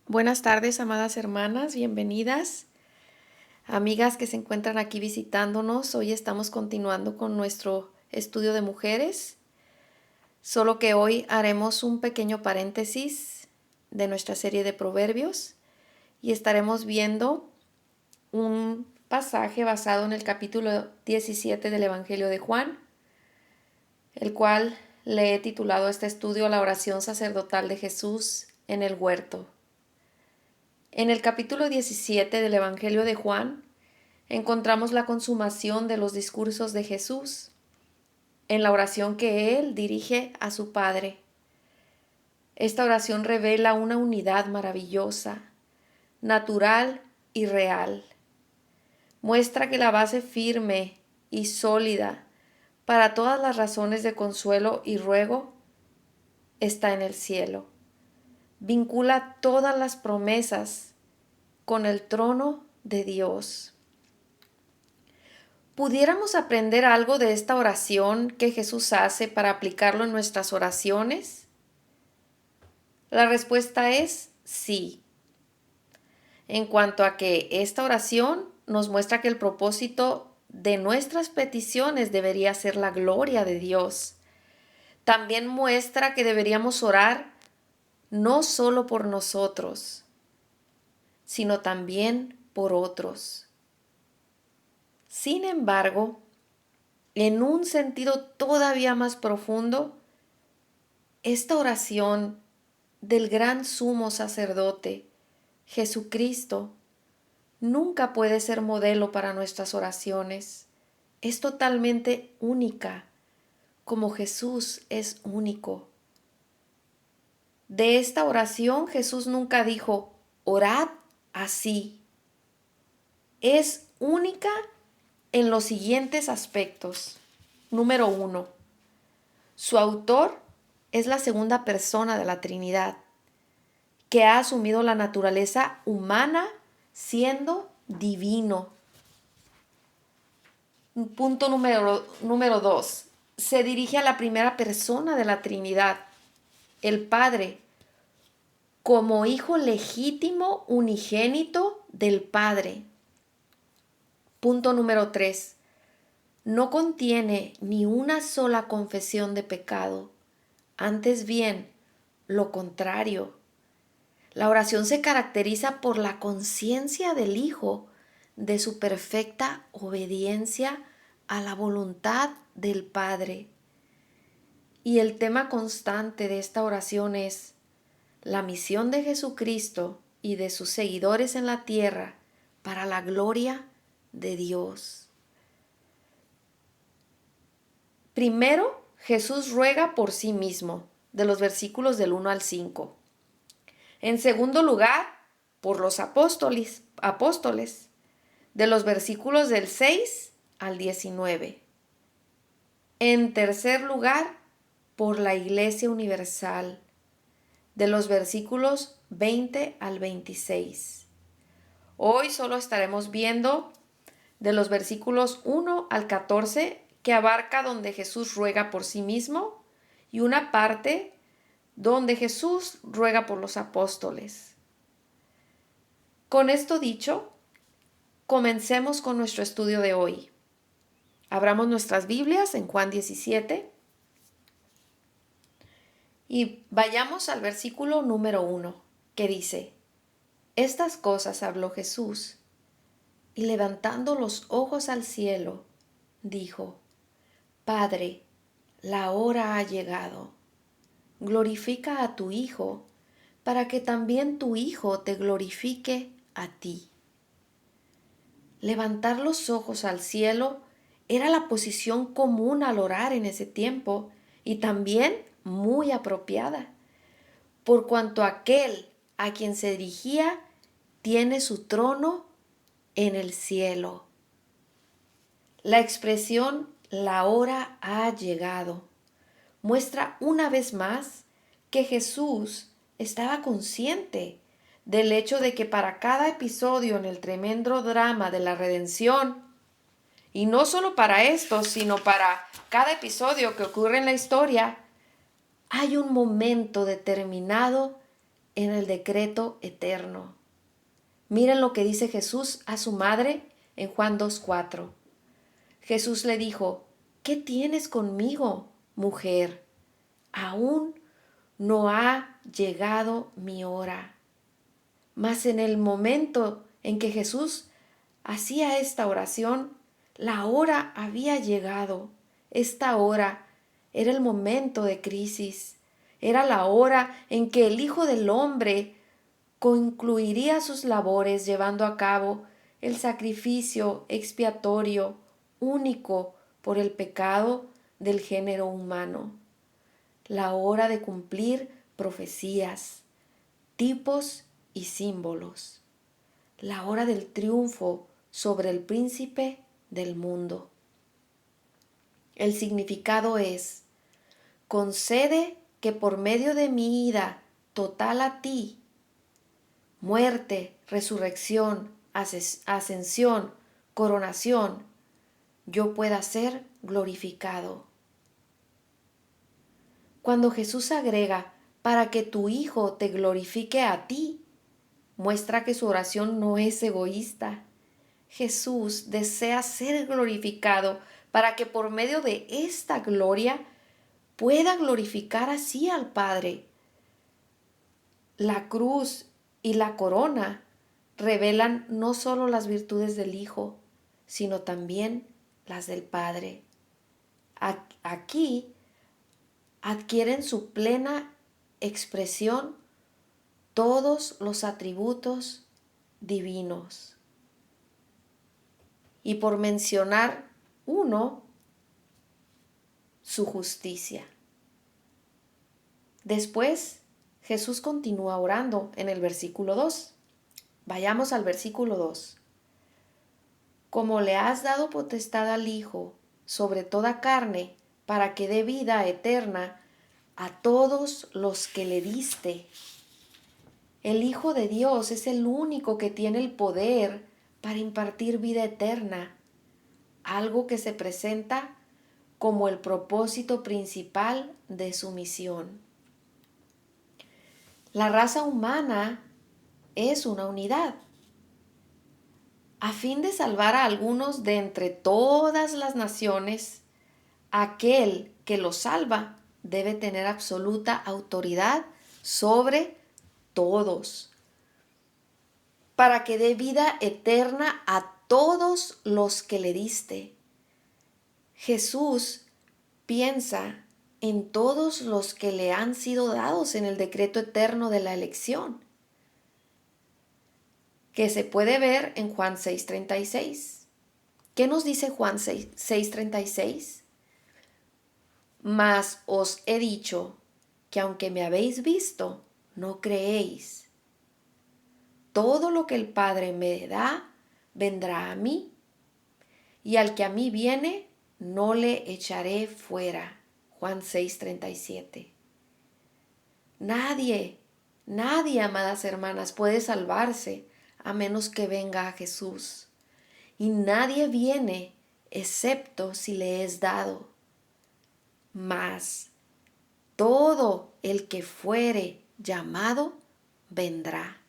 Buenas tardes, amadas hermanas, bienvenidas. Amigas que se encuentran aquí visitándonos, hoy estamos continuando con nuestro estudio de mujeres, solo que hoy haremos un pequeño paréntesis de nuestra serie de proverbios y estaremos viendo un pasaje basado en el capítulo 17 del Evangelio de Juan, el cual le he titulado a este estudio La oración sacerdotal de Jesús en el huerto. En el capítulo 17 del Evangelio de Juan encontramos la consumación de los discursos de Jesús en la oración que Él dirige a su Padre. Esta oración revela una unidad maravillosa, natural y real. Muestra que la base firme y sólida para todas las razones de consuelo y ruego está en el cielo. Vincula todas las promesas con el trono de Dios. ¿Pudiéramos aprender algo de esta oración que Jesús hace para aplicarlo en nuestras oraciones? La respuesta es sí. En cuanto a que esta oración nos muestra que el propósito de nuestras peticiones debería ser la gloria de Dios. También muestra que deberíamos orar no solo por nosotros, sino también por otros. Sin embargo, en un sentido todavía más profundo, esta oración del gran sumo sacerdote, Jesucristo, nunca puede ser modelo para nuestras oraciones. Es totalmente única, como Jesús es único. De esta oración Jesús nunca dijo, orad así. Es única en los siguientes aspectos. Número 1. Su autor es la segunda persona de la Trinidad, que ha asumido la naturaleza humana siendo divino. Punto número 2. Se dirige a la primera persona de la Trinidad, el Padre, como hijo legítimo unigénito del Padre. Punto número 3. No contiene ni una sola confesión de pecado. Antes bien, lo contrario. La oración se caracteriza por la conciencia del Hijo de su perfecta obediencia a la voluntad del Padre. Y el tema constante de esta oración es la misión de Jesucristo y de sus seguidores en la tierra para la gloria de Dios. Primero, Jesús ruega por sí mismo, de los versículos del 1 al 5. En segundo lugar, por los apóstoles, de los versículos del 6 al 19. En tercer lugar, por la Iglesia Universal, de los versículos 20 al 26. Hoy solo estaremos viendo de los versículos 1 al 14, que abarca donde Jesús ruega por sí mismo, y una parte donde Jesús ruega por los apóstoles. Con esto dicho, comencemos con nuestro estudio de hoy. Abramos nuestras Biblias en Juan 17 y vayamos al versículo número 1, que dice: Estas cosas habló Jesús, y levantando los ojos al cielo, dijo: Padre, la hora ha llegado. Glorifica a tu Hijo, para que también tu Hijo te glorifique a ti. Levantar los ojos al cielo era la posición común al orar en ese tiempo y también muy apropiada, por cuanto aquel a quien se dirigía tiene su trono en el cielo. La expresión "la hora ha llegado" muestra una vez más que Jesús estaba consciente del hecho de que para cada episodio en el tremendo drama de la redención, y no solo para esto, sino para cada episodio que ocurre en la historia, hay un momento determinado en el decreto eterno. Miren lo que dice Jesús a su madre en Juan 2:4. Jesús le dijo: ¿qué tienes conmigo, mujer? Aún no ha llegado mi hora. Mas en el momento en que Jesús hacía esta oración, la hora había llegado. Esta hora era el momento de crisis. Era la hora en que el Hijo del Hombre concluiría sus labores llevando a cabo el sacrificio expiatorio único por el pecado del género humano. La hora de cumplir profecías, tipos y símbolos. La hora del triunfo sobre el príncipe del mundo. El significado es: concede que por medio de mi ida total a ti, muerte, resurrección, ascensión, coronación, yo pueda ser glorificado. Cuando Jesús agrega para que tu Hijo te glorifique a ti, muestra que su oración no es egoísta. Jesús desea ser glorificado para que por medio de esta gloria pueda glorificar así al Padre. La cruz y la corona revelan no solo las virtudes del Hijo, sino también las del Padre. Aquí adquieren su plena expresión todos los atributos divinos. Y por mencionar uno, su justicia. Después, Jesús continúa orando en el versículo 2. Vayamos al versículo 2. Como le has dado potestad al Hijo sobre toda carne, para que dé vida eterna a todos los que le diste. El Hijo de Dios es el único que tiene el poder para impartir vida eterna, algo que se presenta como el propósito principal de su misión. La raza humana es una unidad. A fin de salvar a algunos de entre todas las naciones, aquel que los salva debe tener absoluta autoridad sobre todos, para que dé vida eterna a todos los que le diste. Jesús piensa en todos los que le han sido dados en el decreto eterno de la elección, que se puede ver en Juan 6:36. ¿Qué nos dice Juan 6:36? Mas os he dicho que aunque me habéis visto, no creéis. Todo lo que el Padre me da, vendrá a mí, y al que a mí viene, no le echaré fuera. Juan 6:37. Nadie, amadas hermanas, puede salvarse a menos que venga a Jesús. Y nadie viene excepto si le es dado. Mas todo el que fuere llamado, vendrá.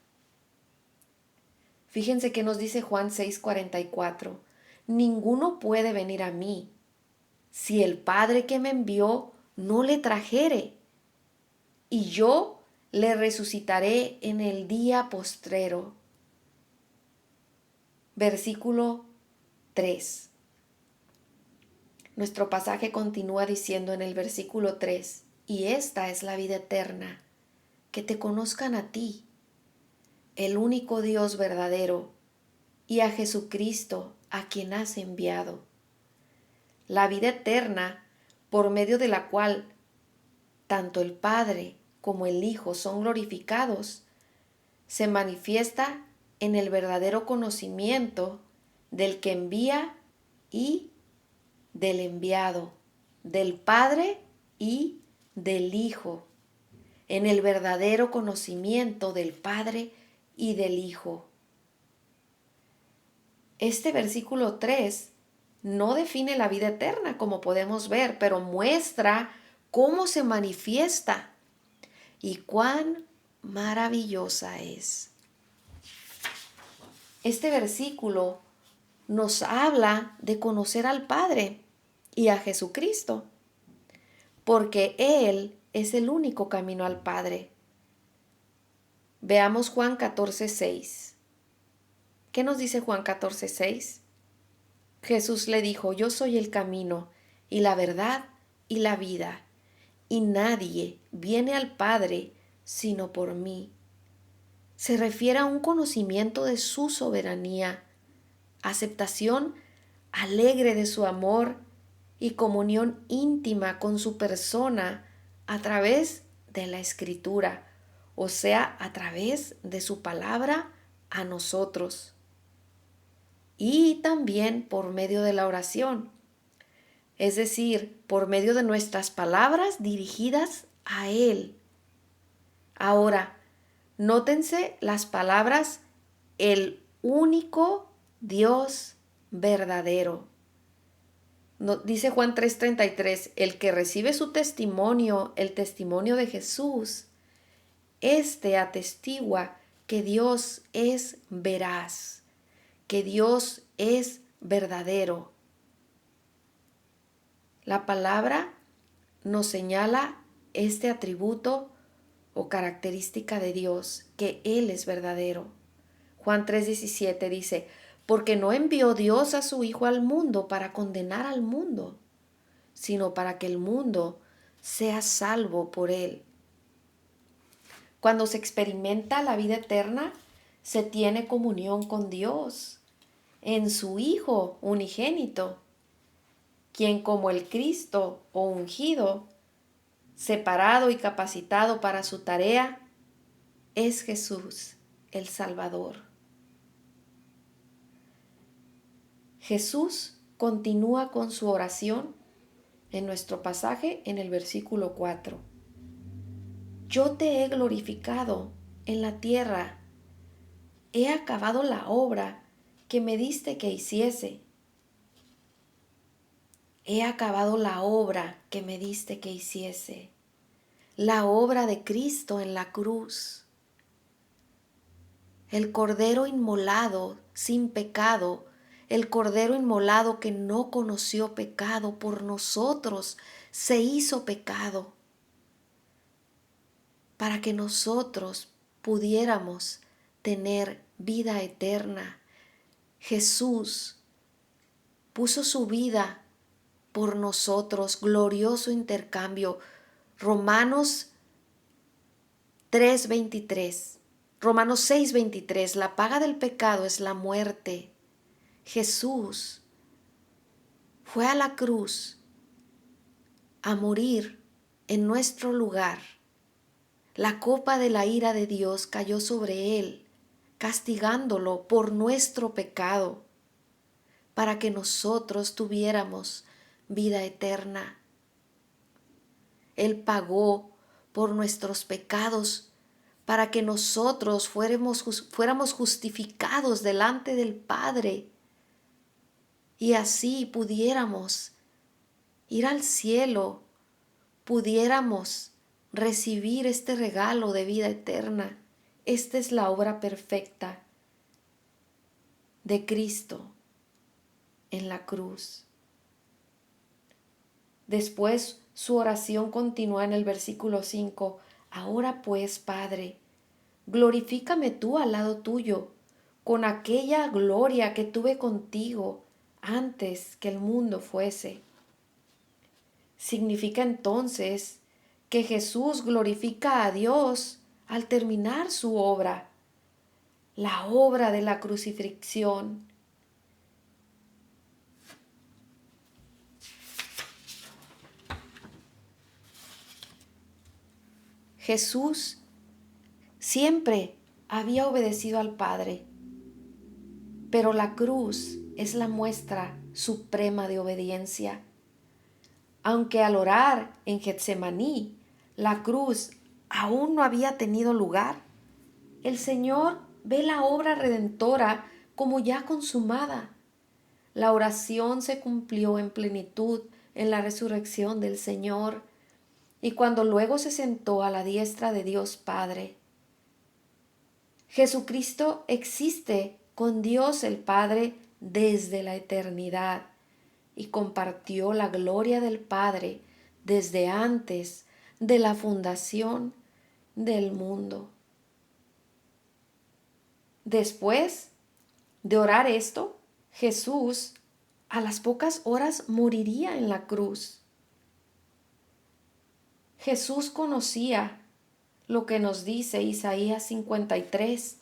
Fíjense que nos dice Juan 6:44. Ninguno puede venir a mí si el Padre que me envió no le trajere, y yo le resucitaré en el día postrero. Versículo 3. Nuestro pasaje continúa diciendo en el versículo 3, y esta es la vida eterna, que te conozcan a ti, el único Dios verdadero, y a Jesucristo, a quien has enviado. La vida eterna, por medio de la cual tanto el Padre como el Hijo son glorificados, se manifiesta en el verdadero conocimiento del que envía y del enviado, del Padre y del Hijo, en el verdadero conocimiento del Padre y del Hijo. Este versículo 3 no define la vida eterna, como podemos ver, pero muestra cómo se manifiesta y cuán maravillosa es. Este versículo nos habla de conocer al Padre y a Jesucristo, porque Él es el único camino al Padre. Veamos Juan 14:6. ¿Qué nos dice Juan 14:6? Jesús le dijo: yo soy el camino y la verdad y la vida, y nadie viene al Padre sino por mí. Se refiere a un conocimiento de su soberanía, aceptación alegre de su amor y comunión íntima con su persona a través de la Escritura, o sea, a través de su palabra a nosotros. Y también por medio de la oración, es decir, por medio de nuestras palabras dirigidas a Él. Ahora, nótense las palabras el único Dios verdadero. Dice Juan 3:33, el que recibe su testimonio, el testimonio de Jesús, este atestigua que Dios es veraz, que Dios es verdadero. La palabra nos señala este atributo o característica de Dios, que Él es verdadero. Juan 3:17 dice, porque no envió Dios a su Hijo al mundo para condenar al mundo, sino para que el mundo sea salvo por Él. Cuando se experimenta la vida eterna, se tiene comunión con Dios en su Hijo unigénito, quien como el Cristo o ungido, separado y capacitado para su tarea, es Jesús, el Salvador. Jesús continúa con su oración en nuestro pasaje en el versículo 4. Yo te he glorificado en la tierra, he acabado la obra que me diste que hiciese. He acabado la obra que me diste que hiciese, la obra de Cristo en la cruz. El Cordero inmolado sin pecado, el Cordero inmolado que no conoció pecado por nosotros, se hizo pecado para que nosotros pudiéramos tener vida eterna. Jesús puso su vida por nosotros, glorioso intercambio. Romanos 3:23. Romanos 6:23, la paga del pecado es la muerte. Jesús fue a la cruz a morir en nuestro lugar. La copa de la ira de Dios cayó sobre Él, castigándolo por nuestro pecado, para que nosotros tuviéramos vida eterna. Él pagó por nuestros pecados, para que nosotros fuéramos justificados delante del Padre y así pudiéramos ir al cielo, pudiéramos recibir este regalo de vida eterna. Esta es la obra perfecta de Cristo en la cruz. Después su oración continúa en el versículo 5. Ahora pues, Padre, glorifícame tú al lado tuyo, con aquella gloria que tuve contigo antes que el mundo fuese. Significa entonces que Jesús glorifica a Dios al terminar su obra, la obra de la crucifixión. Jesús siempre había obedecido al Padre, pero la cruz es la muestra suprema de obediencia. Aunque al orar en Getsemaní, la cruz aún no había tenido lugar, el Señor ve la obra redentora como ya consumada. La oración se cumplió en plenitud en la resurrección del Señor y cuando luego se sentó a la diestra de Dios Padre. Jesucristo existe con Dios el Padre desde la eternidad y compartió la gloria del Padre desde antes de la fundación del mundo. Después de orar esto, Jesús a las pocas horas moriría en la cruz. Jesús conocía lo que nos dice Isaías 53,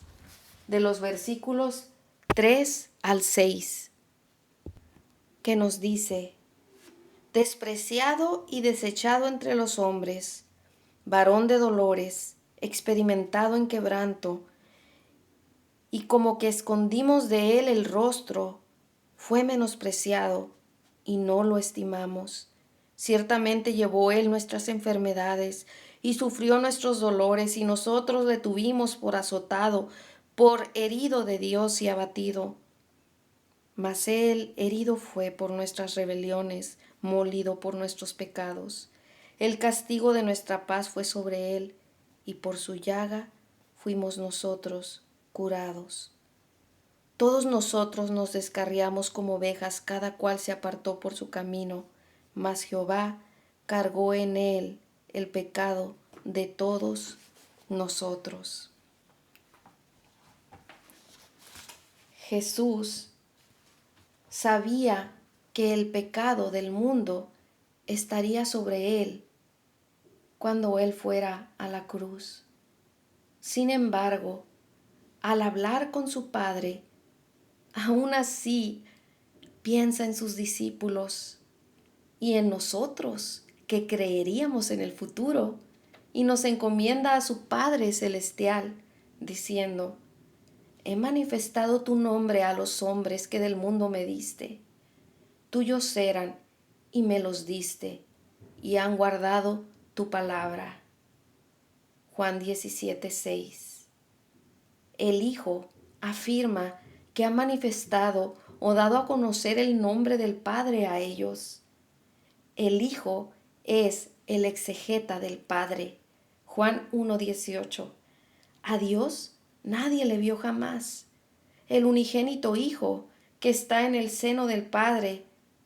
de los versículos 3 al 6, que nos dice: despreciado y desechado entre los hombres, varón de dolores, experimentado en quebranto, y como que escondimos de él el rostro, fue menospreciado y no lo estimamos. Ciertamente llevó él nuestras enfermedades y sufrió nuestros dolores, y nosotros le tuvimos por azotado, por herido de Dios y abatido. Mas él herido fue por nuestras rebeliones, molido por nuestros pecados. El castigo de nuestra paz fue sobre él, y por su llaga fuimos nosotros curados. Todos nosotros nos descarriamos como ovejas, cada cual se apartó por su camino, mas Jehová cargó en él el pecado de todos nosotros. Jesús sabía que el pecado del mundo estaría sobre él cuando él fuera a la cruz. Sin embargo, al hablar con su Padre, aún así piensa en sus discípulos y en nosotros que creeríamos en el futuro, y nos encomienda a su Padre Celestial, diciendo: he manifestado tu nombre a los hombres que del mundo me diste. Tuyos eran y me los diste, y han guardado tu palabra. Juan 17:6. El Hijo afirma que ha manifestado o dado a conocer el nombre del Padre a ellos. El Hijo es el exegeta del Padre. Juan 1:18. A Dios nadie le vio jamás. El unigénito Hijo que está en el seno del Padre,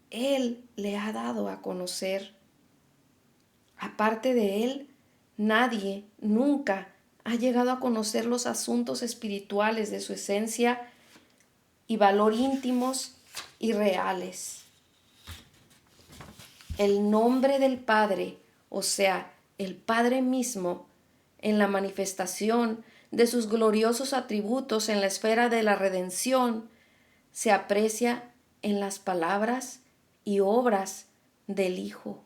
Él le ha dado a conocer. Aparte de Él, nadie nunca ha llegado a conocer los asuntos espirituales de su esencia y valor íntimos y reales. El nombre del Padre, o sea, el Padre mismo, en la manifestación de sus gloriosos atributos en la esfera de la redención, se aprecia en las palabras y obras del Hijo.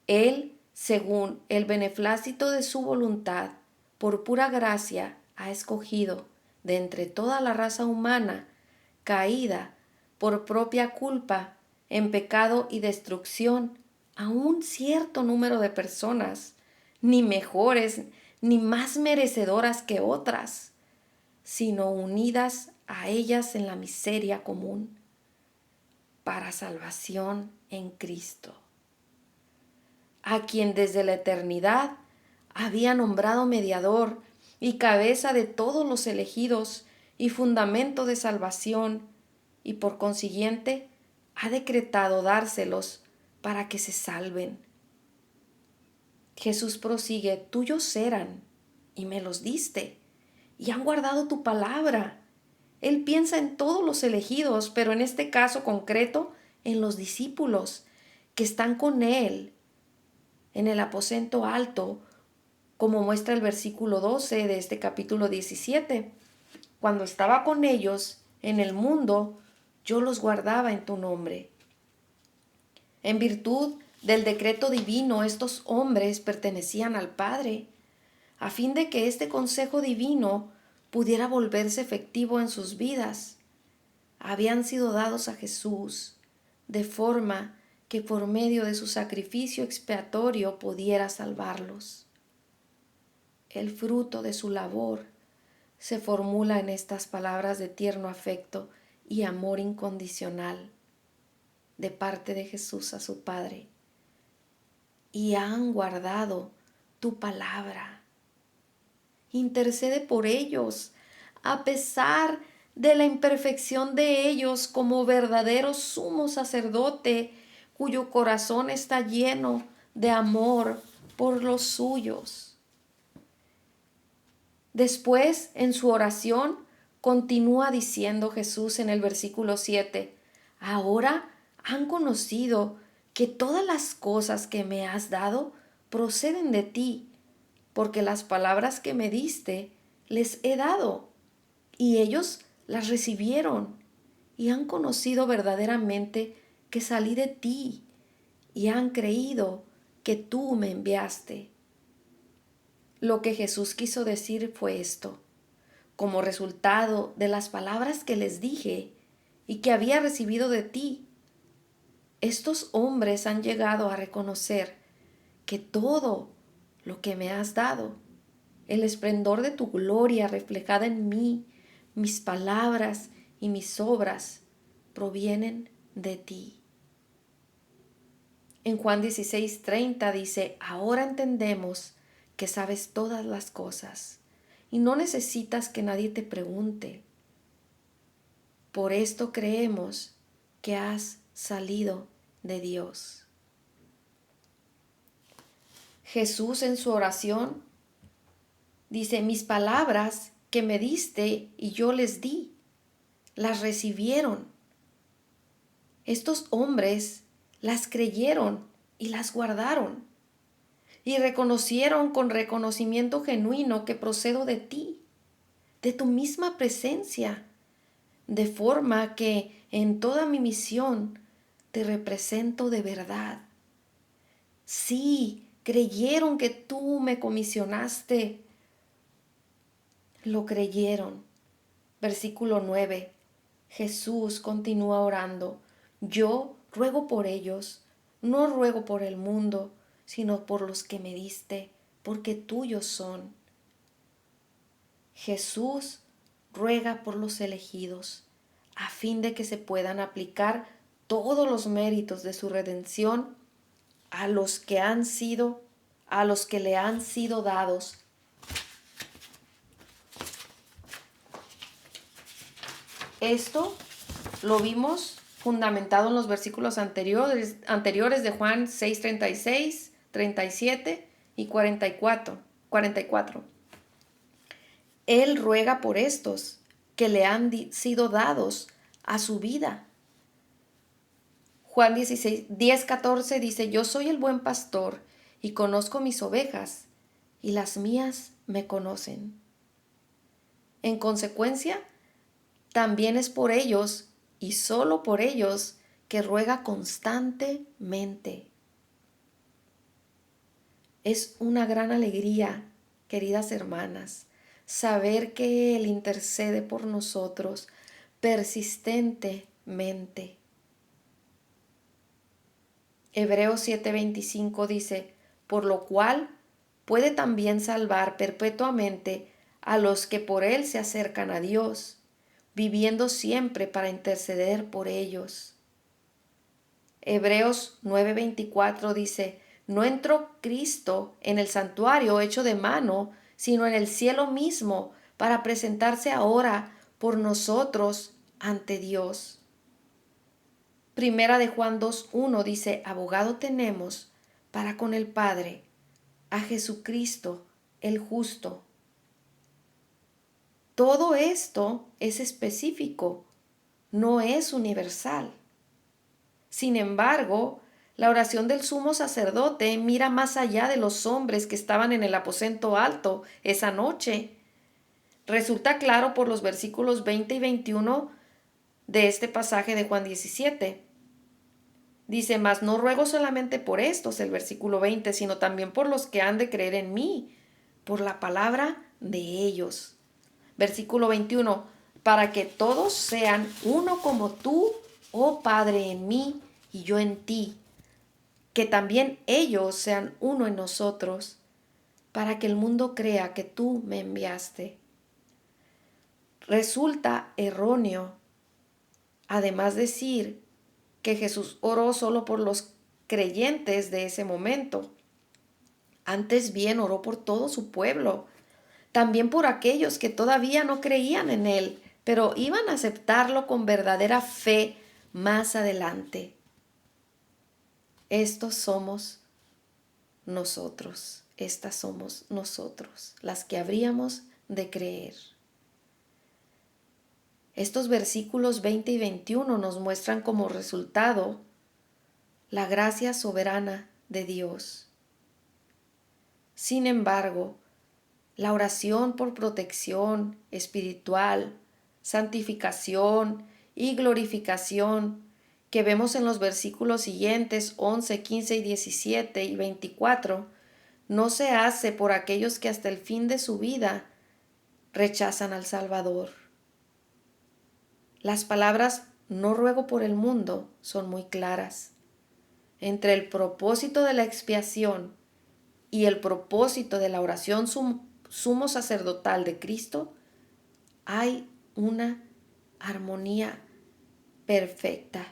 Él, según el beneplácito de su voluntad, por pura gracia, ha escogido de entre toda la raza humana, caída por propia culpa en pecado y destrucción, a un cierto número de personas, ni mejores ni más merecedoras que otras, sino unidas a ellas en la miseria común, para salvación en Cristo, a quien desde la eternidad había nombrado mediador y cabeza de todos los elegidos y fundamento de salvación, y por consiguiente ha decretado dárselos para que se salven. Jesús prosigue: tuyos eran y me los diste, y han guardado tu palabra. Él piensa en todos los elegidos, pero en este caso concreto en los discípulos que están con Él en el aposento alto, como muestra el versículo 12 de este capítulo 17. Cuando estaba con ellos en el mundo, yo los guardaba en tu nombre. En virtud del decreto divino, estos hombres pertenecían al Padre, a fin de que este consejo divino pudiera volverse efectivo en sus vidas. Habían sido dados a Jesús, de forma que por medio de su sacrificio expiatorio pudiera salvarlos. El fruto de su labor se formula en estas palabras de tierno afecto y amor incondicional de parte de Jesús a su Padre. Y han guardado tu palabra. intercede por ellos, a pesar de la imperfección de ellos como verdadero sumo sacerdote, cuyo corazón está lleno de amor por los suyos. Después, en su oración, continúa diciendo Jesús en el versículo 7, ahora han conocido que todas las cosas que me has dado proceden de ti, porque las palabras que me diste les he dado, y ellos las recibieron, y han conocido verdaderamente que salí de ti, y han creído que tú me enviaste. Lo que Jesús quiso decir fue esto: como resultado de las palabras que les dije y que había recibido de ti, estos hombres han llegado a reconocer que todo lo que me has dado, el esplendor de tu gloria reflejada en mí, mis palabras y mis obras, provienen de ti. En Juan 16:30 dice, ahora entendemos que sabes todas las cosas y no necesitas que nadie te pregunte. Por esto creemos que has salido de Dios. Jesús en su oración dice, mis palabras que me diste y yo les di, las recibieron. Estos hombres las creyeron y las guardaron y reconocieron con reconocimiento genuino que procedo de ti, de tu misma presencia, de forma que en toda mi misión te represento de verdad. Sí, creyeron que tú me comisionaste. Lo creyeron. Versículo 9. Jesús continúa orando. Yo ruego por ellos, no ruego por el mundo, sino por los que me diste, porque tuyos son. Jesús ruega por los elegidos, a fin de que se puedan aplicar todos los méritos de su redención a los que le han sido dados. Esto lo vimos fundamentado en los versículos anteriores de Juan 6:36, 37 y 44. Él ruega por estos que le han sido dados a su vida. Juan 10:14 dice, yo soy el buen pastor y conozco mis ovejas y las mías me conocen. En consecuencia, también es por ellos y solo por ellos que ruega constantemente. Es una gran alegría, queridas hermanas, saber que Él intercede por nosotros persistentemente. Hebreos 7:25 dice, por lo cual puede también salvar perpetuamente a los que por Él se acercan a Dios, viviendo siempre para interceder por ellos. Hebreos 9:24 dice, no entró Cristo en el santuario hecho de mano, sino en el cielo mismo, para presentarse ahora por nosotros ante Dios. Primera de Juan 2:1 dice, abogado tenemos para con el Padre, a Jesucristo el justo. Todo esto es específico, no es universal. Sin embargo, la oración del sumo sacerdote mira más allá de los hombres que estaban en el aposento alto esa noche. Resulta claro por los versículos 20 y 21 de este pasaje de Juan 17. Dice, mas no ruego solamente por estos, el versículo 20, sino también por los que han de creer en mí, por la palabra de ellos. Versículo 21, para que todos sean uno como tú, oh Padre, en mí y yo en ti, que también ellos sean uno en nosotros, para que el mundo crea que tú me enviaste. Resulta erróneo, además, decir que Jesús oró solo por los creyentes de ese momento. Antes bien oró por todo su pueblo, también por aquellos que todavía no creían en Él, pero iban a aceptarlo con verdadera fe más adelante. Estos somos nosotros, estas somos nosotros, las que habríamos de creer. Estos versículos 20 y 21 nos muestran como resultado la gracia soberana de Dios. Sin embargo, la oración por protección espiritual, santificación y glorificación que vemos en los versículos siguientes 11, 15 y 17 y 24 no se hace por aquellos que hasta el fin de su vida rechazan al Salvador. Las palabras "no ruego por el mundo" son muy claras. Entre el propósito de la expiación y el propósito de la oración sumo sacerdotal de Cristo hay una armonía perfecta.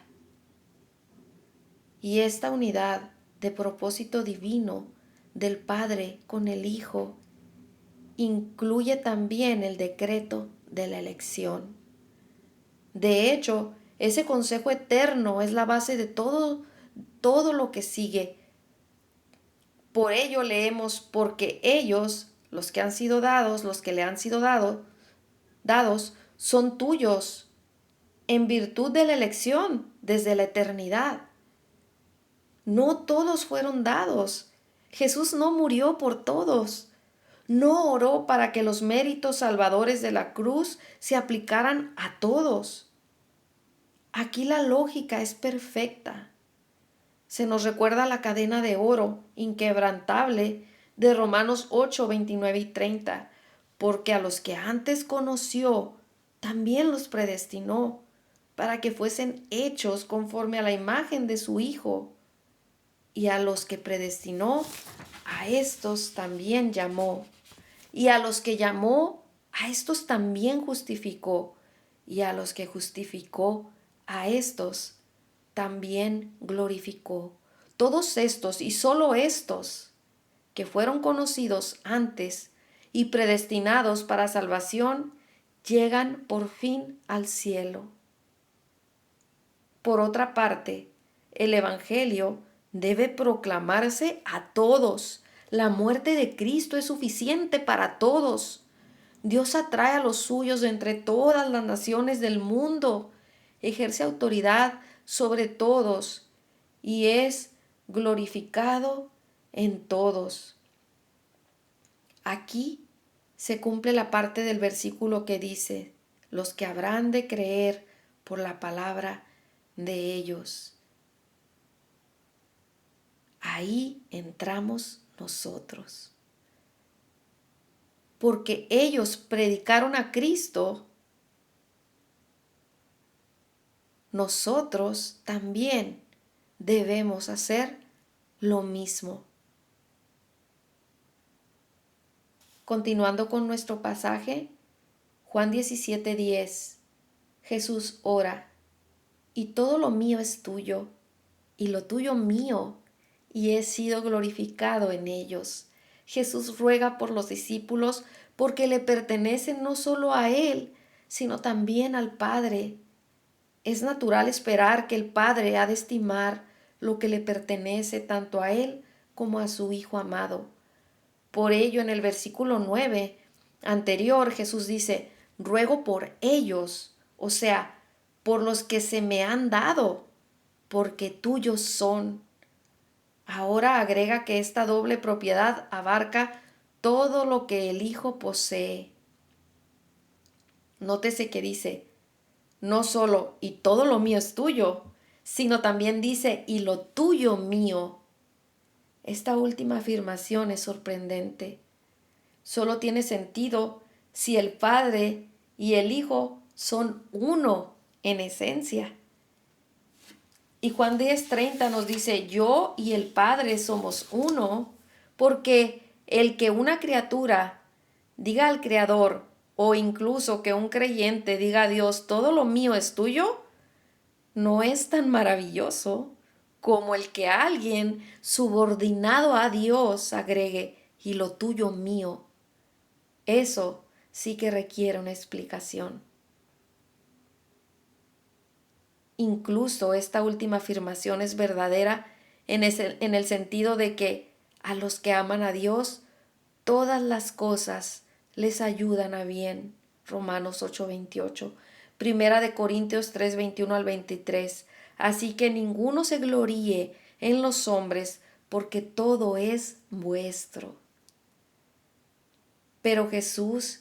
Y esta unidad de propósito divino del Padre con el Hijo incluye también el decreto de la elección. De hecho, ese consejo eterno es la base de todo lo que sigue. Por ello leemos, porque ellos, los que han sido dados, los que le han sido dados, son tuyos, en virtud de la elección desde la eternidad. No todos fueron dados. Jesús no murió por todos. No oró para que los méritos salvadores de la cruz se aplicaran a todos. Aquí la lógica es perfecta. Se nos recuerda la cadena de oro inquebrantable de Romanos 8, 29 y 30, porque a los que antes conoció, también los predestinó para que fuesen hechos conforme a la imagen de su Hijo. Y a los que predestinó, a estos también llamó. Y a los que llamó, a estos también justificó. Y a los que justificó, a estos también glorificó. Todos estos y solo estos que fueron conocidos antes y predestinados para salvación, llegan por fin al cielo. Por otra parte, el Evangelio debe proclamarse a todos. La muerte de Cristo es suficiente para todos. Dios atrae a los suyos de entre todas las naciones del mundo, ejerce autoridad sobre todos y es glorificado en todos. Aquí se cumple la parte del versículo que dice: los que habrán de creer por la palabra de ellos. Ahí entramos nosotros. Porque ellos predicaron a Cristo, nosotros también debemos hacer lo mismo. Continuando con nuestro pasaje, Juan 17:10, Jesús ora: y todo lo mío es tuyo, y lo tuyo mío, y he sido glorificado en ellos. Jesús ruega por los discípulos porque le pertenecen no solo a Él, sino también al Padre. Es natural esperar que el Padre ha de estimar lo que le pertenece tanto a Él como a su Hijo amado. Por ello, en el versículo 9 anterior, Jesús dice: ruego por ellos, o sea, por los que se me han dado, porque tuyos son. Ahora agrega que esta doble propiedad abarca todo lo que el Hijo posee. Nótese que dice, no solo "y todo lo mío es tuyo", sino también dice "y lo tuyo mío". Esta última afirmación es sorprendente. Solo tiene sentido si el Padre y el Hijo son uno en esencia. Y Juan 10:30 nos dice: yo y el Padre somos uno, porque el que una criatura diga al Creador, o incluso que un creyente diga a Dios "todo lo mío es tuyo", no es tan maravilloso como el que alguien subordinado a Dios agregue "y lo tuyo mío". Eso sí que requiere una explicación. Incluso esta última afirmación es verdadera en el sentido de que a los que aman a Dios, todas las cosas les ayudan a bien. Romanos 8:28. Primera de Corintios 3:21 al 23. Así que ninguno se gloríe en los hombres, porque todo es vuestro. Pero Jesús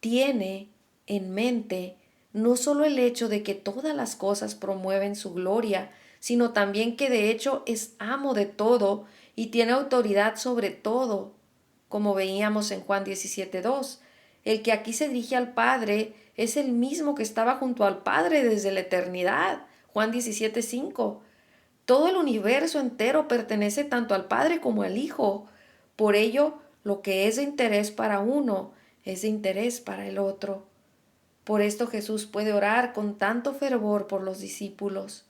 tiene en mente no solo el hecho de que todas las cosas promueven su gloria, sino también que de hecho es amo de todo y tiene autoridad sobre todo, como veíamos en Juan 17:2. El que aquí se dirige al Padre es el mismo que estaba junto al Padre desde la eternidad. Juan 17:5. Todo el universo entero pertenece tanto al Padre como al Hijo. Por ello, lo que es de interés para uno es de interés para el otro. Por esto Jesús puede orar con tanto fervor por los discípulos.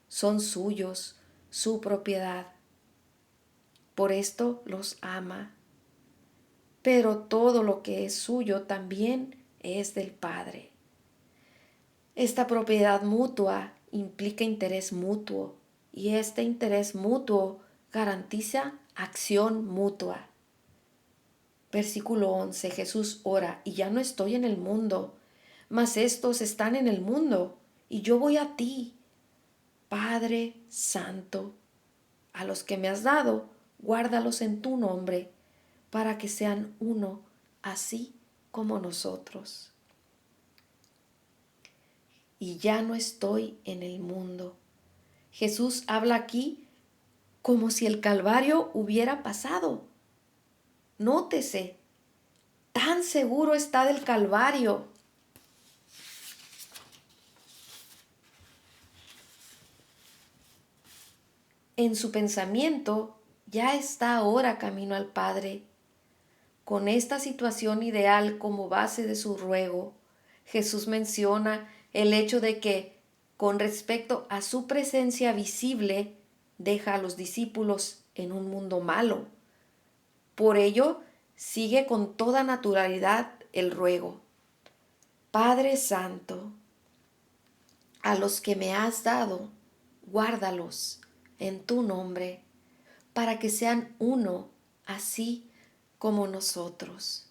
Son suyos, su propiedad. Por esto los ama. Pero todo lo que es suyo también es del Padre. Esta propiedad mutua implica interés mutuo y este interés mutuo garantiza acción mutua. Versículo 11. Jesús ora: y ya no estoy en el mundo, mas estos están en el mundo, y yo voy a ti. Padre Santo, a los que me has dado, guárdalos en tu nombre, para que sean uno, así como nosotros. Y ya no estoy en el mundo. Jesús habla aquí como si el Calvario hubiera pasado. Nótese, tan seguro está del Calvario. En su pensamiento ya está ahora camino al Padre. Con esta situación ideal como base de su ruego, Jesús menciona el hecho de que, con respecto a su presencia visible, deja a los discípulos en un mundo malo. Por ello, sigue con toda naturalidad el ruego. Padre Santo, a los que me has dado, guárdalos en tu nombre, para que sean uno, así como nosotros.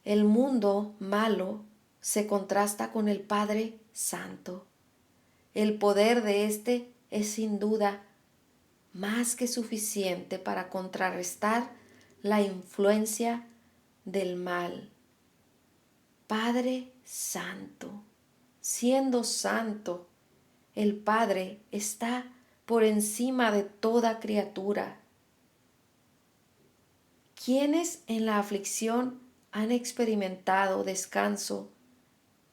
El mundo malo se contrasta con el Padre Santo. El poder de éste es sin duda más que suficiente para contrarrestar la influencia del mal. Padre Santo, siendo santo, el Padre está por encima de toda criatura. ¿Quiénes en la aflicción han experimentado descanso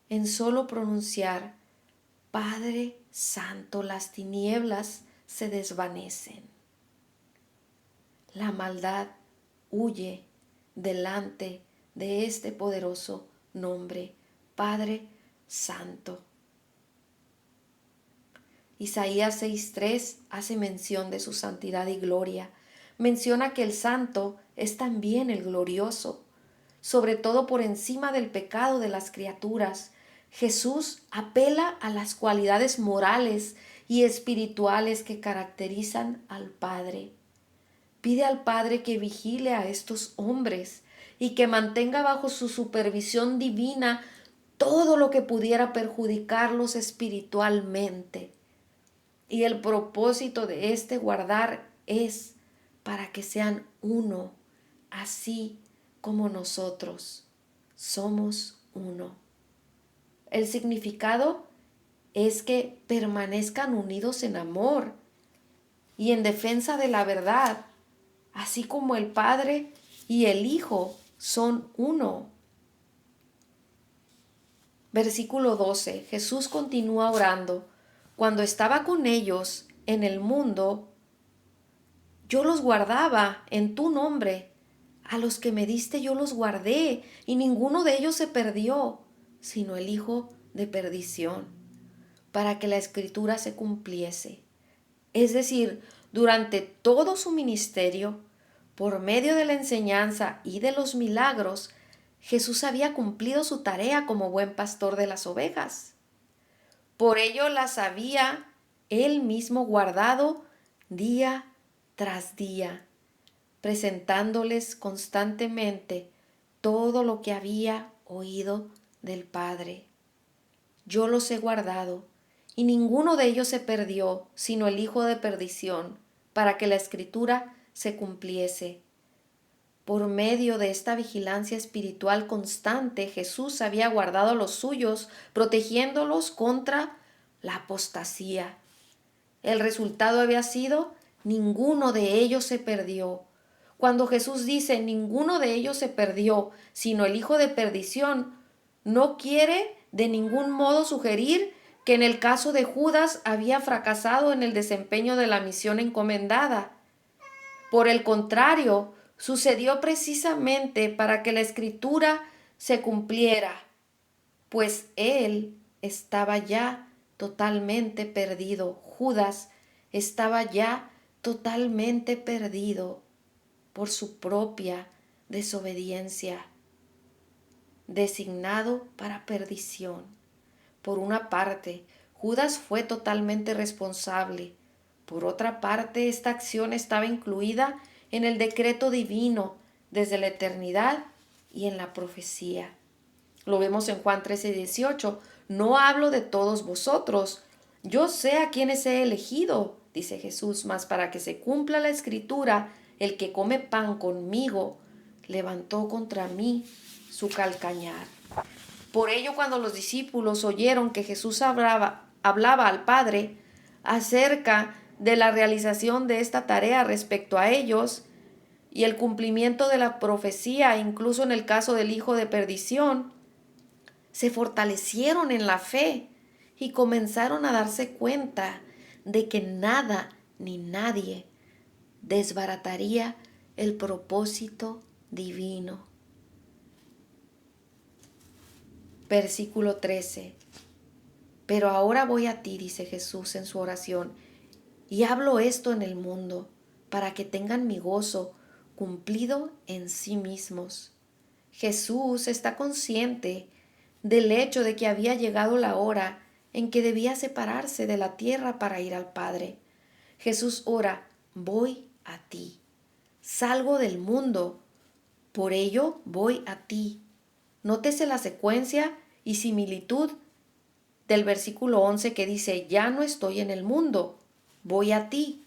en solo pronunciar Padre Santo? Las tinieblas se desvanecen. La maldad huye delante de este poderoso nombre, Padre Santo. Isaías 6:3 hace mención de su santidad y gloria. Menciona que el santo es también el glorioso, sobre todo por encima del pecado de las criaturas. Jesús apela a las cualidades morales y espirituales que caracterizan al Padre. Pide al Padre que vigile a estos hombres y que mantenga bajo su supervisión divina todo lo que pudiera perjudicarlos espiritualmente. Y el propósito de este guardar es para que sean uno, así como nosotros somos uno. El significado es que permanezcan unidos en amor y en defensa de la verdad, así como el Padre y el Hijo son uno. Versículo 12. Jesús continúa orando: cuando estaba con ellos en el mundo, yo los guardaba en tu nombre. A los que me diste yo los guardé, y ninguno de ellos se perdió, sino el hijo de perdición, para que la escritura se cumpliese. Es decir, durante todo su ministerio, Por medio de la enseñanza y de los milagros, Jesús había cumplido su tarea como buen pastor de las ovejas. Por ello las había él mismo guardado día tras día, presentándoles constantemente todo lo que había oído del Padre. Yo los he guardado, y ninguno de ellos se perdió, sino el hijo de perdición, para que la Escritura se cumpliese. Por medio de esta vigilancia espiritual constante, Jesús había guardado a los suyos, protegiéndolos contra la apostasía. El resultado había sido: ninguno de ellos se perdió. Cuando Jesús dice ninguno de ellos se perdió, sino el hijo de perdición, no quiere de ningún modo sugerir que en el caso de Judas había fracasado en el desempeño de la misión encomendada. Por el contrario, sucedió precisamente para que la Escritura se cumpliera, pues él estaba ya totalmente perdido. Judas estaba ya totalmente perdido por su propia desobediencia, designado para perdición. Por una parte, Judas fue totalmente responsable. Por otra parte, esta acción estaba incluida en el decreto divino desde la eternidad y en la profecía. Lo vemos en Juan 13:18. No hablo de todos vosotros. Yo sé a quienes he elegido, dice Jesús, mas para que se cumpla la escritura, el que come pan conmigo levantó contra mí su calcañar. Por ello, cuando los discípulos oyeron que Jesús hablaba al Padre acerca de la realización de esta tarea respecto a ellos y el cumplimiento de la profecía, incluso en el caso del hijo de perdición, se fortalecieron en la fe y comenzaron a darse cuenta de que nada ni nadie desbarataría el propósito divino. Versículo 13. Pero ahora voy a ti, dice Jesús en su oración, y hablo esto en el mundo, para que tengan mi gozo cumplido en sí mismos. Jesús está consciente del hecho de que había llegado la hora en que debía separarse de la tierra para ir al Padre. Jesús ora: voy a ti. Salgo del mundo, por ello voy a ti. Nótese la secuencia y similitud del versículo 11 que dice: ya no estoy en el mundo, voy a ti.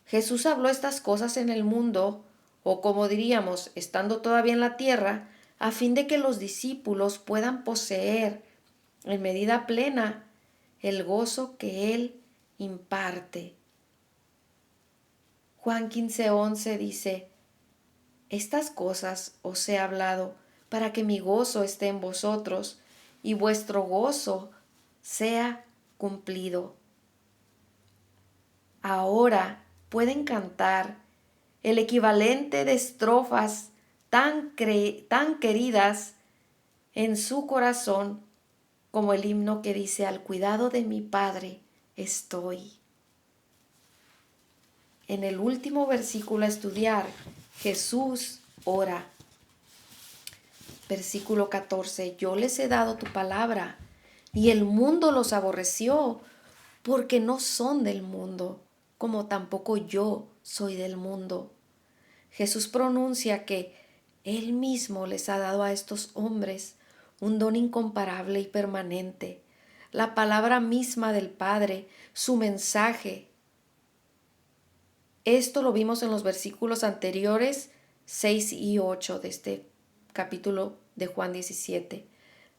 Jesús habló estas cosas en el mundo, o como diríamos, estando todavía en la tierra, a fin de que los discípulos puedan poseer en medida plena el gozo que Él imparte. Juan 15:11 dice: estas cosas os he hablado para que mi gozo esté en vosotros y vuestro gozo sea cumplido. Ahora pueden cantar el equivalente de estrofas tan queridas en su corazón como el himno que dice: al cuidado de mi Padre estoy. En el último versículo a estudiar, Jesús ora. Versículo 14. Yo les he dado tu palabra, y el mundo los aborreció, porque no son del mundo, como tampoco yo soy del mundo. Jesús pronuncia que Él mismo les ha dado a estos hombres un don incomparable y permanente, la palabra misma del Padre, su mensaje. Esto lo vimos en los versículos anteriores 6 y 8 de este capítulo de Juan 17.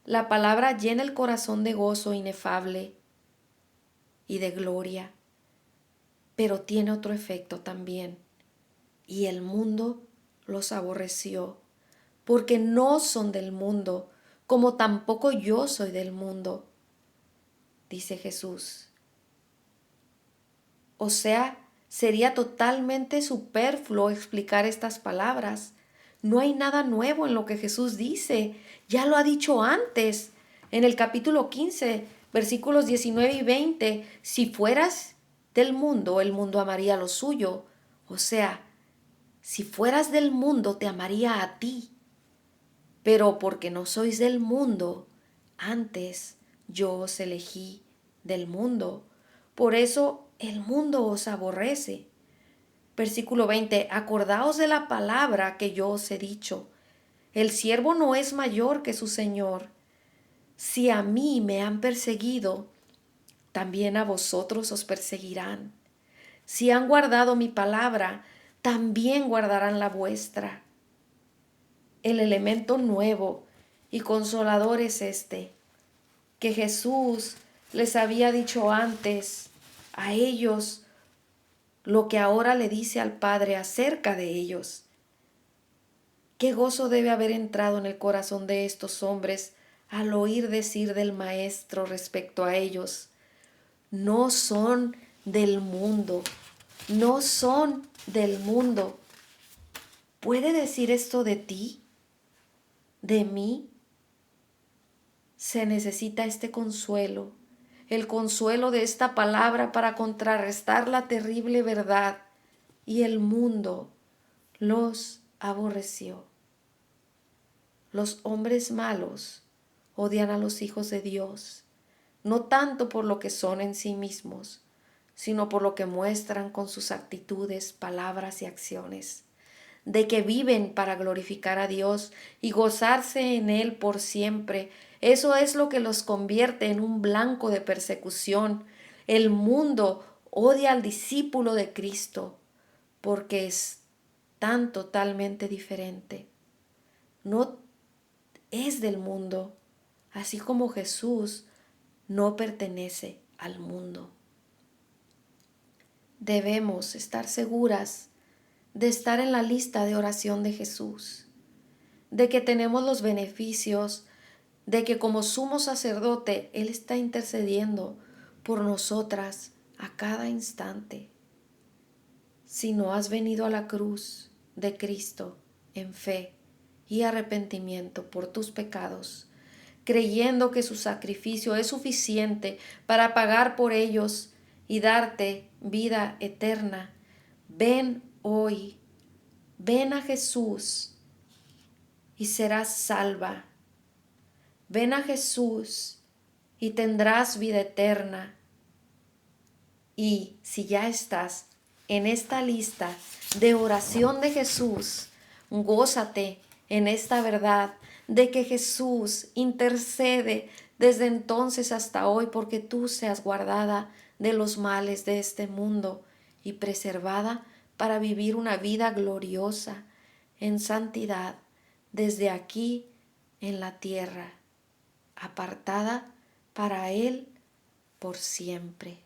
La palabra llena el corazón de gozo inefable y de gloria, pero tiene otro efecto también. Y el mundo los aborreció, porque no son del mundo, como tampoco yo soy del mundo, dice Jesús. O sea, sería totalmente superfluo explicar estas palabras. No hay nada nuevo en lo que Jesús dice. Ya lo ha dicho antes. En el capítulo 15, versículos 19 y 20. Si fueras del mundo, el mundo amaría lo suyo. O sea, Si fueras del mundo, te amaría a ti, pero porque no sois del mundo, antes yo os elegí del mundo. Por eso el mundo os aborrece. Versículo 20. Acordaos de la palabra que yo os he dicho. El siervo no es mayor que su señor. Si a mí me han perseguido, también a vosotros os perseguirán. Si han guardado mi palabra, también guardarán la vuestra. El elemento nuevo y consolador es este, que Jesús les había dicho antes a ellos lo que ahora le dice al Padre acerca de ellos. Qué gozo debe haber entrado en el corazón de estos hombres al oír decir del Maestro respecto a ellos: no son del mundo, no son del mundo. ¿Puede decir esto de ti? ¿De mí? Se necesita este consuelo, el consuelo de esta palabra para contrarrestar la terrible verdad. Y el mundo los aborreció. Los hombres malos odian a los hijos de Dios, no tanto por lo que son en sí mismos, sino por lo que muestran con sus actitudes, palabras y acciones, de que viven para glorificar a Dios y gozarse en Él por siempre. Eso es lo que los convierte en un blanco de persecución. El mundo odia al discípulo de Cristo porque es tan totalmente diferente. No es del mundo, así como Jesús no pertenece al mundo. Debemos estar seguras de estar en la lista de oración de Jesús, de que tenemos los beneficios, de que como sumo sacerdote Él está intercediendo por nosotras a cada instante. Si no has venido a la cruz de Cristo en fe y arrepentimiento por tus pecados, creyendo que su sacrificio es suficiente para pagar por ellos y darte vida eterna, ven hoy, ven a Jesús y serás salva. Ven a Jesús y tendrás vida eterna. Y si ya estás en esta lista de oración de Jesús, gózate en esta verdad de que Jesús intercede desde entonces hasta hoy porque tú seas guardada de los males de este mundo y preservada para vivir una vida gloriosa en santidad desde aquí en la tierra, apartada para Él por siempre.